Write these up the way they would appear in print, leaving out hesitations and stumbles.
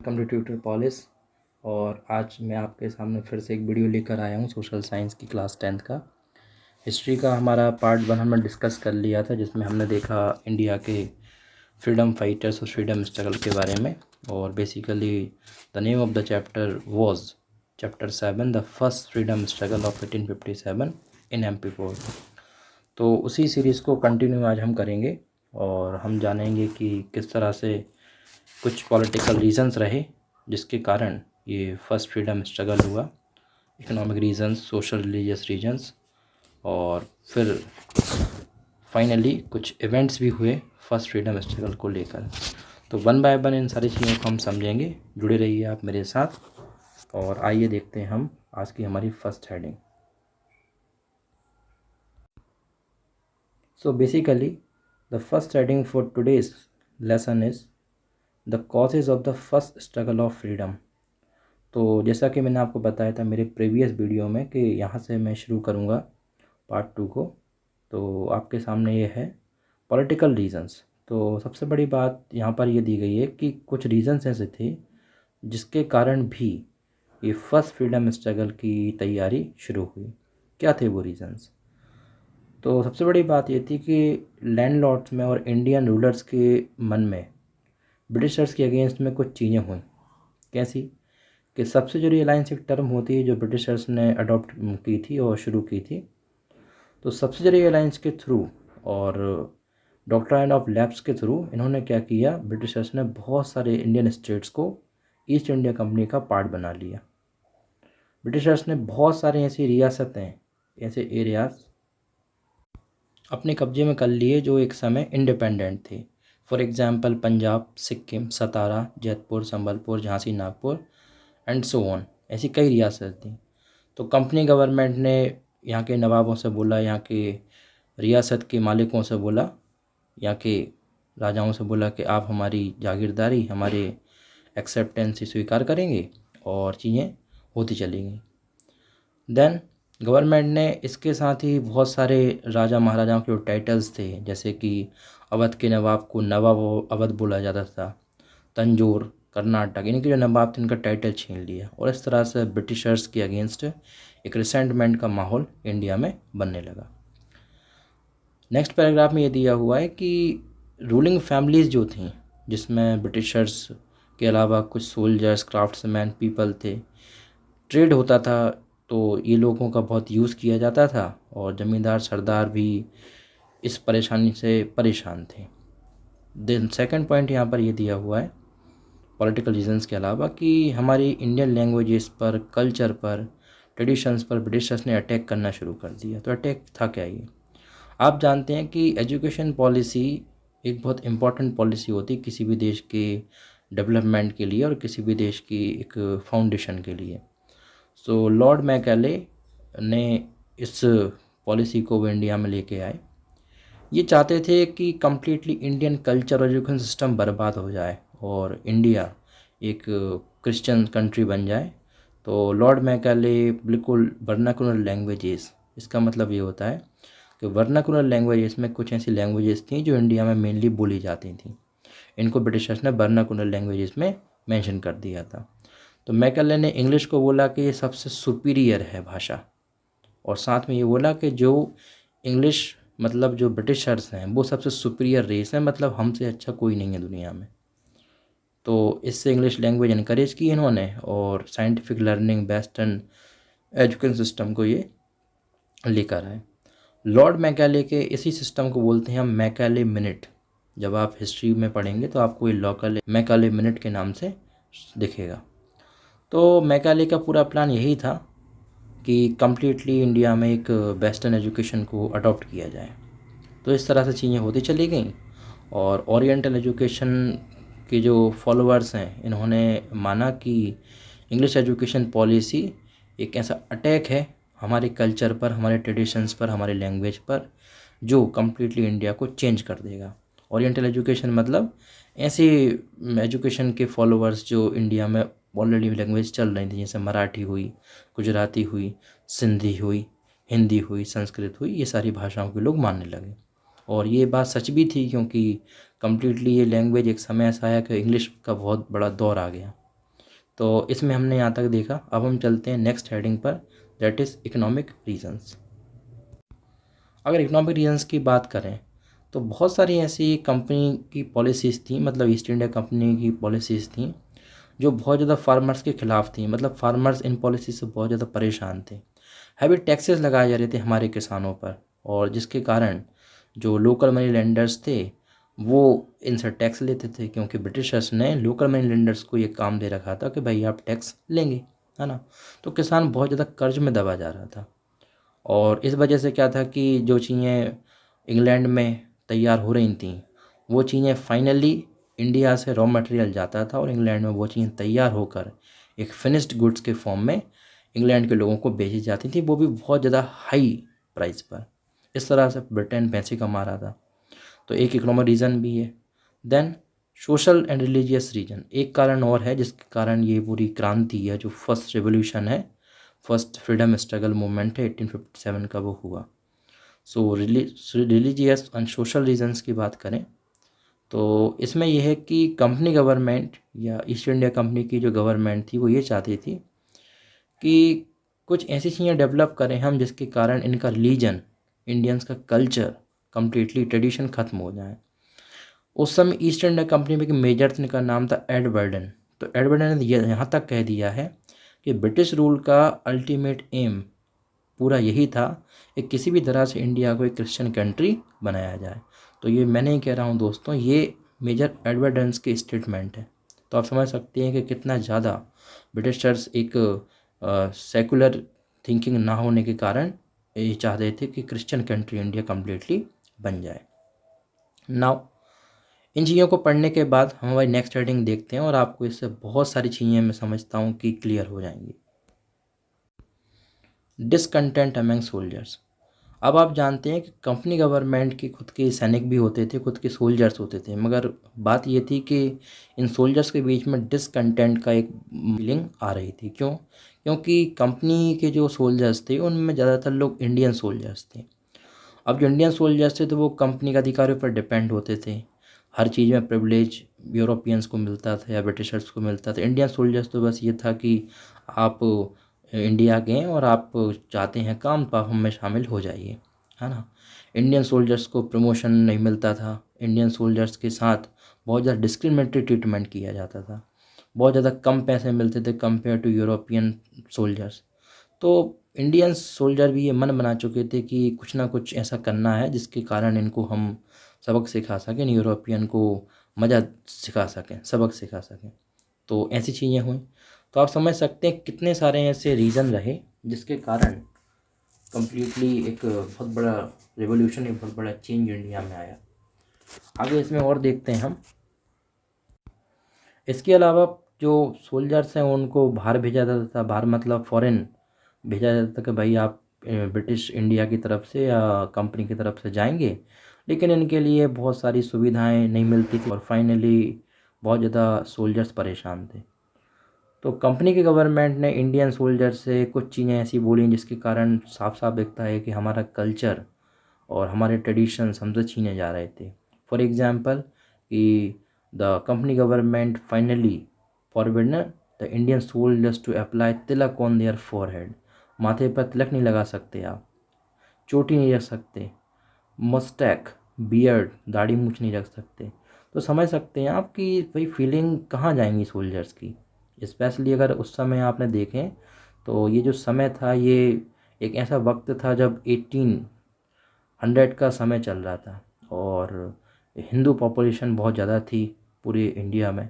Welcome to tutor polish. और आज मैं आपके सामने फिर से एक वीडियो लेकर आया हूँ सोशल साइंस की क्लास 10th का। हिस्ट्री का हमारा पार्ट 1 हमने डिस्कस कर लिया था, जिसमें हमने देखा इंडिया के फ्रीडम फाइटर्स और फ्रीडम स्ट्रगल के बारे में। और basically the name of the chapter was chapter 7, the first freedom struggle of 1857 in MP4। तो उसी सीरीज़ को कंटिन्यू आज हम करेंगे और हम जानेंगे कि किस तरह से कुछ पॉलिटिकल रीजंस रहे जिसके कारण ये फर्स्ट फ्रीडम स्ट्रगल हुआ, economic reasons, social religious reasons, और फिर फाइनली कुछ इवेंट्स भी हुए फर्स्ट फ्रीडम स्ट्रगल को लेकर। तो वन बाय वन इन सारी चीज़ों को हम समझेंगे। जुड़े रहिए आप मेरे साथ और आइए देखते हैं हम आज की हमारी first heading. So basically the first heading for today's lesson is the causes of the first struggle of freedom. तो जैसा कि मैंने आपको बताया था मेरे प्रीवियस वीडियो में कि यहाँ से मैं शुरू करूँगा पार्ट 2 को। तो आपके सामने ये है पॉलिटिकल रीजंस। तो सबसे बड़ी बात यहाँ पर ये दी गई है कि कुछ रीजंस ऐसे थे जिसके कारण भी ये फर्स्ट फ्रीडम स्ट्रगल की तैयारी शुरू हुई। क्या थे वो रीजंस? तो सबसे बड़ी बात ये थी कि लैंडलॉर्ड्स में और इंडियन रूलर्स के मन में ब्रिटिशर्स के अगेंस्ट में कुछ चीज़ें हुई। कैसी? कि सब्सिडियरी अलायंस एक टर्म होती है जो ब्रिटिशर्स ने अडॉप्ट की थी और शुरू की थी। तो सब्सिडियरी अलायंस के थ्रू और डॉक्ट्राइन ऑफ लैप्स के थ्रू इन्होंने क्या किया, ब्रिटिशर्स ने बहुत सारे इंडियन स्टेट्स को ईस्ट इंडिया कंपनी का पार्ट बना लिया। ब्रिटिशर्स ने बहुत सारे ऐसी रियासतें, ऐसे एरियाज अपने कब्जे में कर लिए जो एक समय इंडिपेंडेंट थे। For example Punjab, Sikkim, Satara, Jaipur, Sambalpur, Jhansi, Nagpur and so on. ऐसी कई रियासतें थी। तो कंपनी गवर्नमेंट ने यहाँ के नवाबों से बोला, यहाँ के रियासत के मालिकों से बोला, यहाँ के राजाओं से बोला कि आप हमारी जागीरदारी, हमारे एक्सेप्टेंस स्वीकार करेंगे, और चीज़ें होती चली गई। देन गवर्नमेंट ने इसके साथ ही बहुत सारे राजा महाराजाओं के जो टाइटल्स थे, जैसे कि अवध के नवाब को नवाब अवध बोला जाता था, तंजौर, कर्नाटक, इनके जो नवाब थे इनका टाइटल छीन लिया। और इस तरह से ब्रिटिशर्स के अगेंस्ट एक रिसेंटमेंट का माहौल इंडिया में बनने लगा। नेक्स्ट पैराग्राफ में ये दिया हुआ है कि रूलिंग फैमिलीज़ जो थीं, जिसमें ब्रिटिशर्स के अलावा कुछ सोल्जर्स, क्राफ्ट्समैन पीपल थे, ट्रेड होता था, तो ये लोगों का बहुत यूज़ किया जाता था, और ज़मींदार सरदार भी इस परेशानी से परेशान थे। देन सेकंड पॉइंट यहाँ पर ये दिया हुआ है पॉलिटिकल रीजंस के अलावा कि हमारी इंडियन लैंग्वेजेस पर, कल्चर पर, ट्रेडिशंस पर ब्रिटिशर्स ने अटैक करना शुरू कर दिया। तो अटैक था क्या ये? आप जानते हैं कि एजुकेशन पॉलिसी एक बहुत इम्पॉर्टेंट पॉलिसी होती है किसी भी देश के डेवलपमेंट के लिए और किसी भी देश की एक फाउंडेशन के लिए। सो लॉर्ड मैकाले ने इस पॉलिसी को वो इंडिया में लेके आए। ये चाहते थे कि कम्प्लीटली इंडियन कल्चर और एजुकेशन सिस्टम बर्बाद हो जाए और इंडिया एक क्रिश्चियन कंट्री बन जाए। तो लॉर्ड मैकाले बिल्कुल वर्नाकुलर लैंग्वेजेस, इसका मतलब ये होता है कि वर्नाकुलर लैंग्वेजेस में कुछ ऐसी लैंग्वेजेस थी जो इंडिया में मेनली बोली जाती थी, इनको ब्रिटिशर्स ने वर्नाकुलर लैंग्वेजेस में मेंशन कर दिया था। तो मैकाले ने इंग्लिश को बोला कि ये सबसे सुपीरियर है भाषा, और साथ में ये बोला कि जो इंग्लिश मतलब जो ब्रिटिशर्स हैं वो सबसे सुपीरियर रेस है, मतलब हमसे अच्छा कोई नहीं है दुनिया में। तो इससे इंग्लिश लैंग्वेज इनकरेज की इन्होंने, और scientific learning, western education system को ये लेकर आए। लॉर्ड मैकाले के इसी सिस्टम को बोलते हैं हम मैकाले मिनट। जब आप हिस्ट्री में पढ़ेंगे तो आपको ये लोकल मैकाले मिनट के नाम से दिखेगा। तो मैकाले का पूरा प्लान यही था कि कम्प्लीटली इंडिया में एक वेस्टर्न एजुकेशन को अडॉप्ट किया जाए। तो इस तरह से चीज़ें होती चली गई, और ओरिएंटल एजुकेशन के जो फॉलोअर्स हैं इन्होंने माना कि इंग्लिश एजुकेशन पॉलिसी एक ऐसा अटैक है हमारे कल्चर पर, हमारे ट्रेडिशंस पर, हमारे लैंग्वेज पर, जो कम्प्लीटली इंडिया को चेंज कर देगा। ओरिएंटल एजुकेशन मतलब ऐसे एजुकेशन के फॉलोअर्स जो इंडिया में ऑलरेडी लैंग्वेज चल रही थी, जैसे मराठी हुई, गुजराती हुई, सिंधी हुई, हिंदी हुई, संस्कृत हुई, ये सारी भाषाओं के लोग मानने लगे। और ये बात सच भी थी, क्योंकि कम्प्लीटली ये लैंग्वेज एक समय ऐसा आया कि इंग्लिश का बहुत बड़ा दौर आ गया। तो इसमें हमने यहाँ तक देखा। अब हम चलते हैं नेक्स्ट हेडिंग पर, दैट इज़ इकोनॉमिक रीजंस। अगर इकोनॉमिक रीजंस की बात करें तो बहुत सारी ऐसी कंपनी की पॉलिसीज़ थी, मतलब ईस्ट इंडिया कंपनी की पॉलिसीज़ थी जो बहुत ज़्यादा फार्मर्स के ख़िलाफ़ थी। मतलब फार्मर्स इन पॉलिसी से बहुत ज़्यादा परेशान थे। हैवी टैक्सेस लगाए जा रहे थे हमारे किसानों पर, और जिसके कारण जो लोकल मनी लेंडर्स थे वो इनसे टैक्स लेते थे, क्योंकि ब्रिटिशर्स ने लोकल मनी लेंडर्स को ये काम दे रखा था कि भाई आप टैक्स लेंगे, है ना। तो किसान बहुत ज़्यादा कर्ज में दबा जा रहा था, और इस वजह से क्या था कि जो चीज़ें इंग्लैंड में तैयार हो रही थी वो चीज़ें फाइनली इंडिया से रॉ मटेरियल जाता था और इंग्लैंड में वो चीज़ें तैयार होकर एक फिनिश्ड गुड्स के फॉर्म में इंग्लैंड के लोगों को बेची जाती थी, वो भी बहुत ज़्यादा हाई प्राइस पर। इस तरह से ब्रिटेन पैसे कमा रहा था। तो एक इकोनॉमिक रीज़न भी है। Then social and religious reason, एक कारण और है जिसके कारण ये पूरी क्रांति है, जो फर्स्ट रेवोल्यूशन है, फर्स्ट फ्रीडम स्ट्रगल मूवमेंट है 1857 का, वो हुआ। सो रिलीजियस एंड सोशल रीजंस की बात करें तो इसमें यह है कि कंपनी गवर्नमेंट या ईस्ट इंडिया कंपनी की जो गवर्नमेंट थी वो ये चाहती थी कि कुछ ऐसी चीज़ें डेवलप करें हम जिसके कारण इनका रिलीजन, इंडियंस का कल्चर, कम्प्लीटली ट्रेडिशन ख़त्म हो जाए। उस समय ईस्ट इंडिया कंपनी में एक मेजर थे, इनका नाम था एडवर्डन। तो एडवर्डन ने यहाँ तक कह दिया है कि ब्रिटिश रूल का अल्टीमेट एम पूरा यही था कि किसी भी तरह से इंडिया को एक क्रिश्चियन कंट्री बनाया जाए। तो ये मैं नहीं कह रहा हूँ दोस्तों, ये मेजर एडवर्डेंस की स्टेटमेंट है। तो आप समझ सकते हैं कि कितना ज़्यादा ब्रिटिशर्स एक सेकुलर थिंकिंग ना होने के कारण ये चाहते थे कि क्रिश्चियन कंट्री इंडिया कम्प्लीटली बन जाए। नाउ इन चीज़ों को पढ़ने के बाद हम हमारी नेक्स्ट हेडिंग देखते हैं और आपको इससे बहुत सारी चीज़ें मैं समझता हूँ कि क्लियर हो जाएंगी। Discontent among soldiers. अब आप जानते हैं कि कंपनी गवर्नमेंट के खुद के सैनिक भी होते थे, खुद के सोल्जर्स होते थे, मगर बात ये थी कि इन सोल्जर्स के बीच में डिसकंटेंट का एक फीलिंग आ रही थी। क्यों? क्योंकि कंपनी के जो सोल्जर्स थे उनमें ज़्यादातर लोग इंडियन सोल्जर्स थे। अब जो इंडियन सोल्जर्स थे तो वो कंपनी के अधिकारियों पर डिपेंड होते थे। हर चीज़ में प्रिविलेज यूरोपियंस को मिलता था या ब्रिटिशर्स को मिलता था। इंडियन सोल्जर्स तो बस ये था कि आप इंडिया गए और आप चाहते हैं काम तो आप हमें शामिल हो जाइए, है ना। इंडियन सोल्जर्स को प्रमोशन नहीं मिलता था। इंडियन सोल्जर्स के साथ बहुत ज़्यादा डिस्क्रिमिनेटरी ट्रीटमेंट किया जाता था। बहुत ज़्यादा कम पैसे मिलते थे कंपेयर टू यूरोपियन सोल्जर्स। तो इंडियन सोल्जर भी ये मन बना चुके थे कि कुछ ना कुछ ऐसा करना है जिसके कारण इनको हम सबक सिखा सकें, यूरोपियन को मज़ा सिखा सकें, सबक सिखा सकें। तो ऐसी चीज़ें हुई। तो आप समझ सकते हैं कितने सारे ऐसे रीज़न रहे जिसके कारण कम्प्लीटली एक बहुत बड़ा रिवोल्यूशन, एक बहुत बड़ा चेंज इंडिया में आया। आगे इसमें और देखते हैं हम। इसके अलावा जो सोल्जर्स हैं उनको बाहर भेजा जाता था। बाहर मतलब फॉरेन भेजा जाता था कि भाई आप ब्रिटिश इंडिया की तरफ से या कंपनी की तरफ से जाएंगे, लेकिन इनके लिए बहुत सारी सुविधाएं नहीं मिलती थी और फाइनली बहुत ज़्यादा सोल्जर्स परेशान थे। तो कंपनी के गवर्नमेंट ने इंडियन सोल्जर से कुछ चीज़ें ऐसी बोली जिसके कारण साफ साफ दिखता है कि हमारा कल्चर और हमारे ट्रेडिशंस हमसे छीने जा रहे थे। फॉर एग्ज़ाम्पल कि the company government finally forbidden the Indian soldiers to apply tilak on their forehead. माथे पर तिलक नहीं लगा सकते आप, चोटी नहीं रख सकते, मस्टैक, बियर्ड, दाढ़ी मूछ नहीं रख सकते। तो समझ सकते हैं आप कि भाई फीलिंग कहाँ जाएंगी सोल्जर्स की। स्पेशली अगर उस समय आपने देखें तो ये जो समय था ये एक ऐसा वक्त था जब 1800 का समय चल रहा था और हिंदू पॉपुलेशन बहुत ज़्यादा थी पूरे इंडिया में।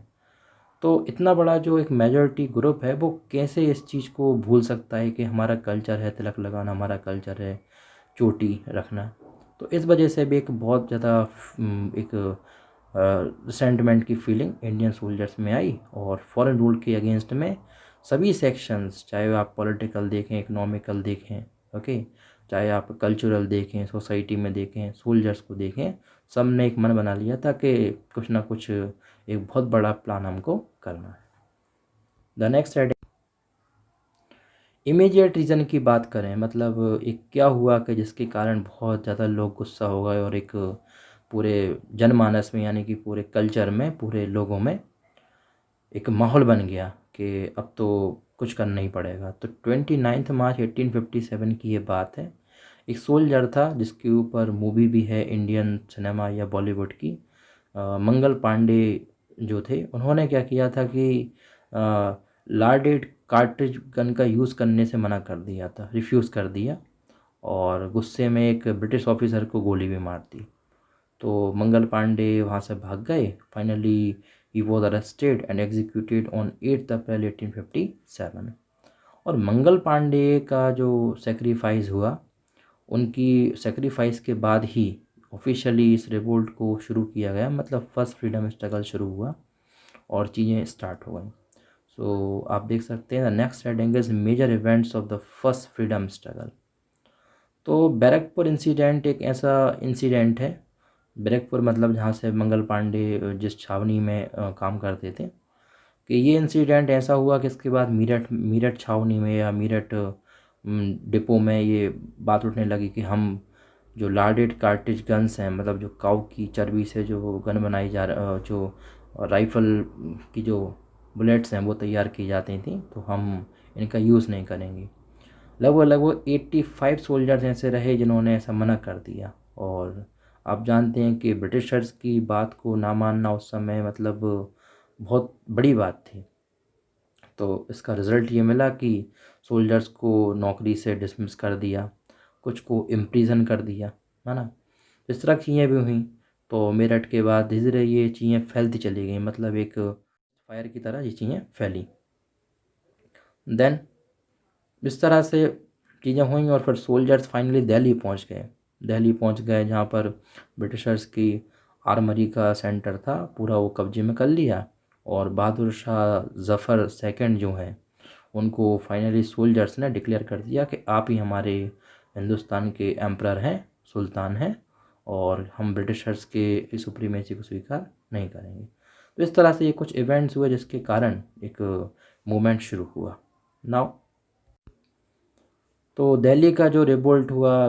तो इतना बड़ा जो एक मेजॉरिटी ग्रुप है वो कैसे इस चीज़ को भूल सकता है कि हमारा कल्चर है तिलक लगाना, हमारा कल्चर है चोटी रखना। तो इस वजह से भी एक बहुत ज़्यादा एक रिसेंटमेंट की फीलिंग इंडियन सोल्जर्स में आई और फॉरेन रूल के अगेंस्ट में सभी सेक्शंस, चाहे आप पॉलिटिकल देखें, इकोनॉमिकल देखें, ओके, चाहे आप कल्चरल देखें, सोसाइटी में देखें, सोल्जर्स को देखें, सब ने एक मन बना लिया था कि कुछ ना कुछ एक बहुत बड़ा प्लान हमको करना है। The next heading, immediate reason की बात करें, मतलब एक क्या हुआ कि जिसके कारण बहुत ज़्यादा लोग गुस्सा हो गए और एक पूरे जनमानस में यानी कि पूरे कल्चर में, पूरे लोगों में एक माहौल बन गया कि अब तो कुछ करना ही पड़ेगा। तो 29 मार्च 1857 की ये बात है। एक सोल्जर था जिसके ऊपर मूवी भी है इंडियन सिनेमा या बॉलीवुड की। मंगल पांडे जो थे, उन्होंने क्या किया था कि लार्डेड कार्ट्रिज गन का यूज़ करने से मना कर दिया था, रिफ्यूज़ कर दिया, और गुस्से में एक ब्रिटिश ऑफिसर को गोली भी मार दी। तो मंगल पांडे वहाँ से भाग गए। Finally he was arrested and executed on 8 अप्रैल 1857। और मंगल पांडे का जो सेक्रीफाइस हुआ, उनकी सेक्रीफाइस के बाद ही ऑफिशियली इस रिवोल्ट को शुरू किया गया, मतलब फर्स्ट फ्रीडम स्ट्रगल शुरू हुआ और चीज़ें स्टार्ट हो गई। सो आप देख सकते हैं the next heading is major events of the first freedom struggle. तो बैरकपुर इंसिडेंट एक ऐसा इंसिडेंट है, बैरकपुर मतलब जहाँ से मंगल पांडे जिस छावनी में काम करते थे, कि ये इंसिडेंट ऐसा हुआ कि इसके बाद मीरठ मीरठ छावनी में या मीरठ डिपो में ये बात उठने लगी कि हम जो लार्डेड कार्ट्रिज गन्स हैं, मतलब जो काऊ की चर्बी से जो गन बनाई जो राइफ़ल की जो बुलेट्स हैं वो तैयार की जाती थी, तो हम इनका यूज़ नहीं करेंगे। लगभग लगभग 85 सोल्जर्स ऐसे रहे जिन्होंने ऐसा मना कर दिया। और आप जानते हैं कि ब्रिटिशर्स की बात को ना मानना उस समय मतलब बहुत बड़ी बात थी। तो इसका रिज़ल्ट ये मिला कि सोल्जर्स को नौकरी से डिसमिस कर दिया, कुछ को इम्प्रिजन कर दिया, है ना। इस तरह की चीज़ें भी हुई। तो मेरठ के बाद धीरे धीरे ये चीज़ें फैलती चली गई, मतलब एक फायर की तरह ये चीज़ें फैली। देन इस तरह से चीज़ें हुई और फिर सोल्जर्स फाइनली दिल्ली पहुंच गए जहाँ पर ब्रिटिशर्स की आर्मरी का सेंटर था, पूरा वो कब्जे में कर लिया। और बहादुर शाह जफ़र सेकंड जो हैं, उनको फाइनली सोल्जर्स ने डिक्लेयर कर दिया कि आप ही हमारे हिंदुस्तान के एम्परर हैं, सुल्तान हैं, और हम ब्रिटिशर्स के सुप्रीमेसी को स्वीकार नहीं करेंगे। तो इस तरह से ये कुछ इवेंट्स हुए जिसके कारण एक मूवमेंट शुरू हुआ। नाउ तो दिल्ली का जो रिवोल्ट हुआ,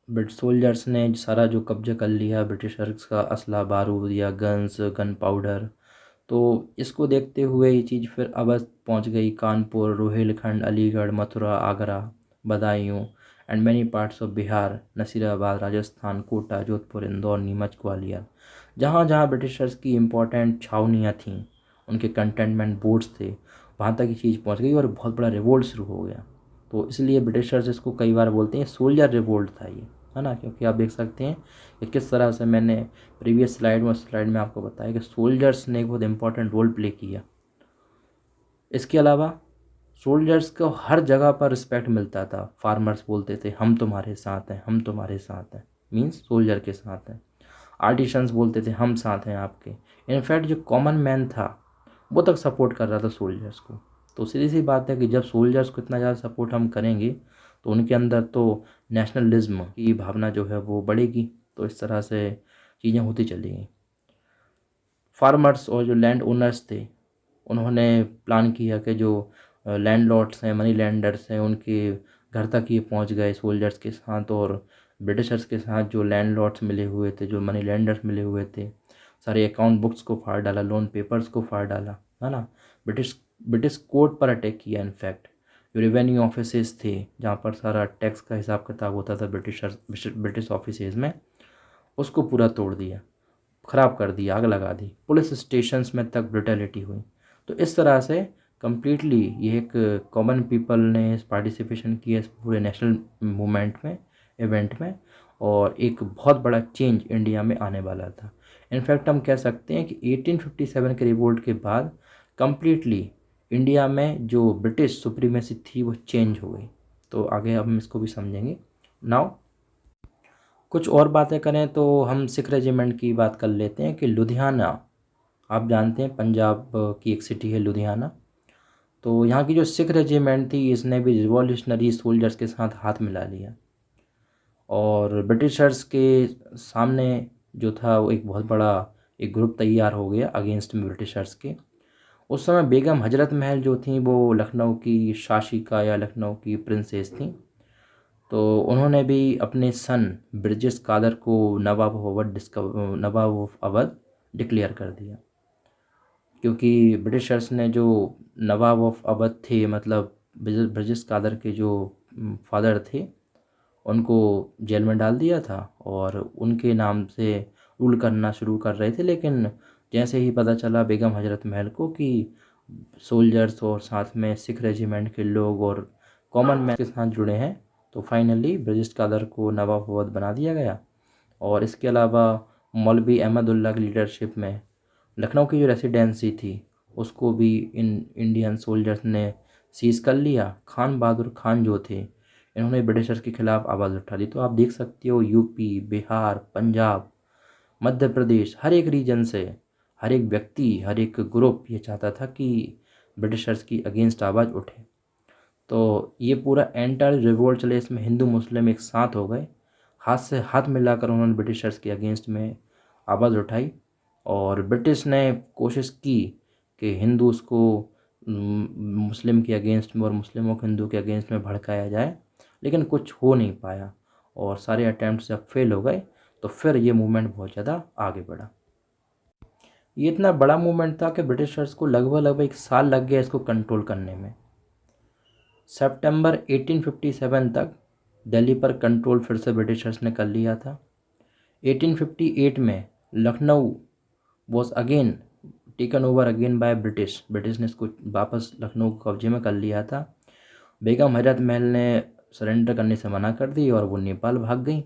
ब्रिटिश सोल्जर्स ने सारा जो कब्जा कर लिया, ब्रिटिशर्स का असला बारूद या गन्स, गन पाउडर। तो इसको देखते हुए ये चीज़ फिर अवध पहुंच गई, Kanpur, Rohilkhand, Aligarh, Mathura, Agra, Budaun and many parts of Bihar, Nasirabad, Rajasthan, Kota, Jodhpur, Indore, Neemuch, Gwalior. जहाँ जहाँ ब्रिटिशर्स की इम्पोर्टेंट छावनियाँ थीं, उनके कंटेनमेंट बोर्ड्स थे, वहाँ तक ये चीज़ पहुँच गई और बहुत बड़ा रिवोल्ट शुरू हो गया। तो इसलिए ब्रिटिशर्स इसको कई बार बोलते हैं सोल्जर रिवोल्ट था ये, है ना। क्योंकि आप देख सकते हैं कि किस तरह से मैंने प्रीवियस स्लाइड में आपको बताया कि सोल्जर्स ने एक बहुत इंपॉर्टेंट रोल प्ले किया। इसके अलावा सोल्जर्स को हर जगह पर रिस्पेक्ट मिलता था। फार्मर्स बोलते थे हम तुम्हारे साथ हैं, हम तुम्हारे साथ हैं, मीन्स सोल्जर के साथ हैं। आर्टिशंस बोलते थे हम साथ हैं आपके। इनफैक्ट जो कॉमन मैन था वो तक सपोर्ट कर रहा था सोल्जर्स को। तो सीधी सी बात है कि जब सोल्जर्स को इतना ज़्यादा सपोर्ट हम करेंगे तो उनके अंदर तो नेशनलिज्म की भावना जो है वो बढ़ेगी। तो इस तरह से चीज़ें होती चली गई। फार्मर्स और जो लैंड ओनर्स थे, उन्होंने प्लान किया कि जो लैंडलॉर्ड्स हैं, मनी लैंडर्स हैं, उनके घर तक ये पहुंच गए सोल्जर्स के साथ। और ब्रिटिशर्स के साथ जो लैंडलॉर्ड्स मिले हुए थे, जो मनी लैंडर्स मिले हुए थे, सारे अकाउंट बुक्स को फाड़ डाला, लोन पेपर्स को फाड़ डाला, है ना। ब्रिटिश ब्रिटिश कोर्ट पर अटैक किया। इनफैक्ट जो रेवेन्यू ऑफिसेज थे, जहाँ पर सारा टैक्स का हिसाब किताब होता था ब्रिटिश ऑफिसेज में, उसको पूरा तोड़ दिया, ख़राब कर दिया, आग लगा दी। पुलिस स्टेशंस में तक ब्रुटैलिटी हुई। तो इस तरह से कम्प्लीटली ये एक कॉमन पीपल ने पार्टिसिपेशन किया इस पूरे नेशनल मूवमेंट में, इवेंट में, और एक बहुत बड़ा चेंज इंडिया में आने वाला था। इनफैक्ट हम कह सकते हैं कि 1857 के रिवोल्ट के बाद कम्प्लीटली इंडिया में जो ब्रिटिश सुप्रीमेसी थी वो चेंज हो गई। तो आगे हम इसको भी समझेंगे। नाउ कुछ और बातें करें तो हम सिख रेजिमेंट की बात कर लेते हैं कि लुधियाना, आप जानते हैं पंजाब की एक सिटी है लुधियाना। तो यहाँ की जो सिख रेजिमेंट थी, इसने भी रिवॉल्यूशनरी सोल्जर्स के साथ हाथ मिला लिया और ब्रिटिशर्स के सामने जो था वो एक बहुत बड़ा एक ग्रुप तैयार हो गया अगेंस्ट में ब्रिटिशर्स के। उस समय बेगम हजरत महल जो थी वो लखनऊ की शासिका या लखनऊ की प्रिंसेस थी। तो उन्होंने भी अपने सन ब्रिजेश कादर को नवाब ऑफ अवध डिक्लेयर कर दिया। क्योंकि ब्रिटिशर्स ने जो नवाब ऑफ अवध थे, मतलब ब्रजेश कादर के जो फादर थे, उनको जेल में डाल दिया था और उनके नाम से रूल करना शुरू कर रहे थे। लेकिन जैसे ही पता चला बेगम हजरत महल को कि सोल्जर्स और साथ में सिख रेजिमेंट के लोग और कॉमन मैन के साथ जुड़े हैं, तो फाइनली ब्रजेश कादर को नवाब अवध बना दिया गया। और इसके अलावा मौलवी अहमदुल्ला की लीडरशिप में लखनऊ की जो रेसिडेंसी थी उसको भी इन इंडियन सोल्जर्स ने सीज़ कर लिया। खान बहादुर खान जो थे, इन्होंने ब्रिटिशर्स के खिलाफ आवाज़ उठा दी। तो आप देख सकते हो यूपी, बिहार, पंजाब, मध्य प्रदेश, हर एक रीजन से हर एक व्यक्ति, हर एक ग्रुप ये चाहता था कि ब्रिटिशर्स की अगेंस्ट आवाज़ उठे। तो ये पूरा एंटायर रिवोल्ट चले, इसमें हिंदू मुस्लिम एक साथ हो गए, हाथ से हाथ मिलाकर उन्होंने ब्रिटिशर्स के अगेंस्ट में आवाज़ उठाई। और ब्रिटिश ने कोशिश की कि हिंदूज को मुस्लिम के अगेंस्ट में और मुस्लिमों को हिंदू के अगेंस्ट में भड़काया जाए, लेकिन कुछ हो नहीं पाया। और सारे अटैम्प्ट जब फेल हो गए तो फिर ये मूवमेंट बहुत ज़्यादा आगे बढ़ा। ये इतना बड़ा मूवमेंट था कि ब्रिटिशर्स को लगभग 1 साल लग गया इसको कंट्रोल करने में। सितंबर 1857 तक दिल्ली पर कंट्रोल फिर से ब्रिटिशर्स ने कर लिया था। 1858 में Lucknow was again taken over again by British ने इसको वापस लखनऊ को कब्जे में कर लिया था। बेगम हजरत महल ने सरेंडर करने से मना कर दी और वो नेपाल भाग गई।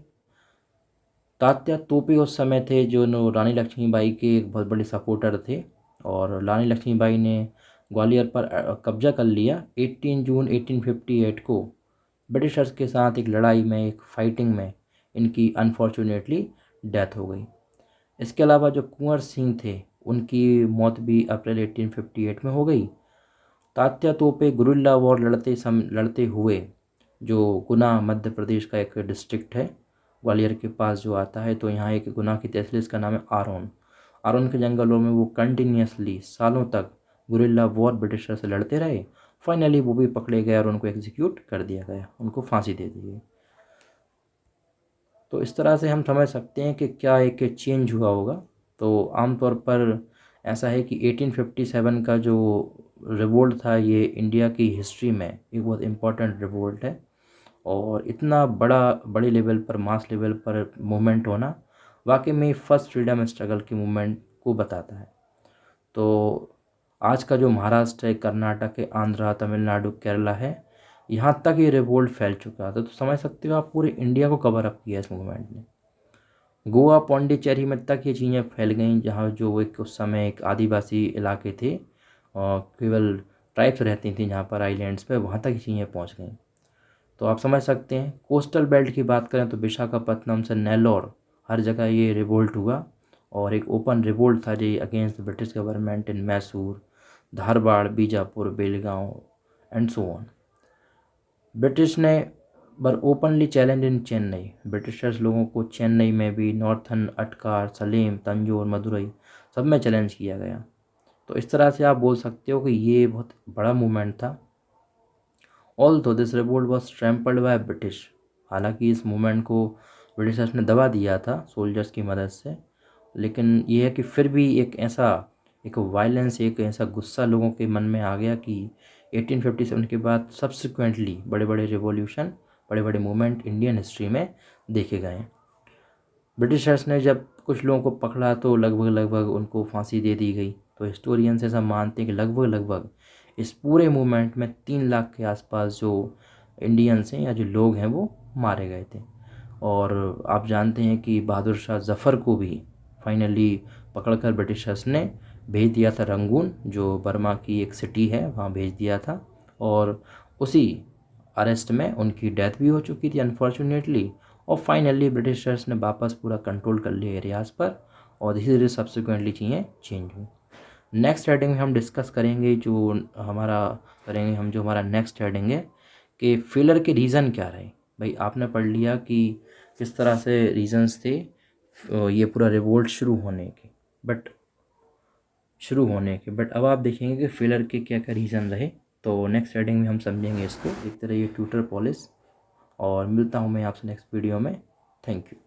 तात्या तोपे उस समय थे जो रानी लक्ष्मीबाई के एक बहुत बड़े सपोर्टर थे, और रानी लक्ष्मीबाई ने ग्वालियर पर कब्जा कर लिया। 18 जून 1858 को ब्रिटिशर्स के साथ एक लड़ाई में, एक फाइटिंग में इनकी अनफॉर्चुनेटली डेथ हो गई। इसके अलावा जो कुंवर सिंह थे उनकी मौत भी अप्रैल 1858 में हो गई। तात्या तोपे गुरिल्ला वॉर लड़ते हुए, जो गुना मध्य प्रदेश का एक डिस्ट्रिक्ट है ग्वालियर के पास जो आता है, तो यहाँ एक गुना की तहसील, इसका नाम है आरोन के जंगलों में वो कंटिन्यूसली सालों तक गुरिल्ला वॉर ब्रिटिशर से लड़ते रहे। फाइनली वो भी पकड़े गए और उनको एग्जीक्यूट कर दिया गया, उनको फांसी दे दी गई। तो इस तरह से हम समझ सकते हैं कि क्या एक चेंज हुआ होगा। तो आमतौर पर ऐसा है कि 1857 का जो रिवोल्ट था ये इंडिया की हिस्ट्री में एक बहुत इम्पोर्टेंट रिवोल्ट है, और इतना बड़े लेवल पर, मास लेवल पर मूवमेंट होना वाकई में फर्स्ट फ्रीडम स्ट्रगल की मूवमेंट को बताता है। तो आज का जो महाराष्ट्र है, कर्नाटक है, आंध्रा, तमिलनाडु, केरला है, यहाँ तक ये रिवोल्ट फैल चुका था। तो समझ सकते हो आप, पूरे इंडिया को कवर अप किया इस मूवमेंट ने। गोवा, पौंडीचेरी में तक ये चीज़ें फैल गईं, जहाँ जो एक उस समय एक आदिवासी इलाके थे और केवल ट्राइब्स रहती थी जहाँ पर आइलैंड्स पे, वहाँ तक ये चीज़ें पहुँच गईं। तो आप समझ सकते हैं। कोस्टल बेल्ट की बात करें तो विशाखापत्तनम से नेल्लोर, हर जगह ये रिवोल्ट हुआ, और एक ओपन रिवोल्ट था जो against the British government in Mysore, Dharwad, Bijapur, Belgaum and so on. British ने बर openly challenge in Chennai, Britishers लोगों को चेन्नई में भी, नॉर्थन, अटकार, सलेम, तंजौर, मदुरई, सब में चैलेंज किया गया। तो इस तरह से आप बोल सकते हो कि ये बहुत बड़ा मूवमेंट था। Although this revolt was trampled by British, हालांकि इस मूवमेंट को ब्रिटिशर्स ने दबा दिया था सोल्जर्स की मदद से, लेकिन ये है कि फिर भी एक वायलेंस, एक ऐसा गुस्सा लोगों के मन में आ गया कि 1857 के बाद सब्सिक्वेंटली बड़े बड़े रिवॉल्यूशन, बड़े बड़े मूवमेंट इंडियन हिस्ट्री में देखे गए। ब्रिटिशर्स ने जब कुछ लोगों को पकड़ा तो लगभग उनको फांसी दे दी गई। तो हिस्टोरियंस ऐसा मानते हैं कि लगभग इस पूरे मूवमेंट में 3 लाख के आसपास जो इंडियंस हैं या जो लोग हैं वो मारे गए थे। और आप जानते हैं कि बहादुर शाह जफ़र को भी फाइनली पकड़कर ब्रिटिशर्स ने भेज दिया था रंगून, जो बर्मा की एक सिटी है, वहाँ भेज दिया था। और उसी अरेस्ट में उनकी डेथ भी हो चुकी थी अनफॉर्चुनेटली। और फाइनली ब्रिटिशर्स ने वापस पूरा कंट्रोल कर लिया एरियाज़ पर, और धीरे धीरे सब्सिक्वेंटली चीज़ें चेंज हुई। नेक्स्ट हेडिंग में हम डिस्कस करेंगे जो हमारा नेक्स्ट हेडिंग है कि फेलर के रीज़न क्या रहे। भाई आपने पढ़ लिया कि किस तरह से रीज़न्स थे ये पूरा रिवोल्ट शुरू होने के, बट अब आप देखेंगे कि फेलर के क्या क्या रीज़न रहे। तो नेक्स्ट हेडिंग में हम समझेंगे इसको। देखते रहिए ट्यूटर पॉलिस, और मिलता हूँ मैं आपसे नेक्स्ट वीडियो में। Thank you.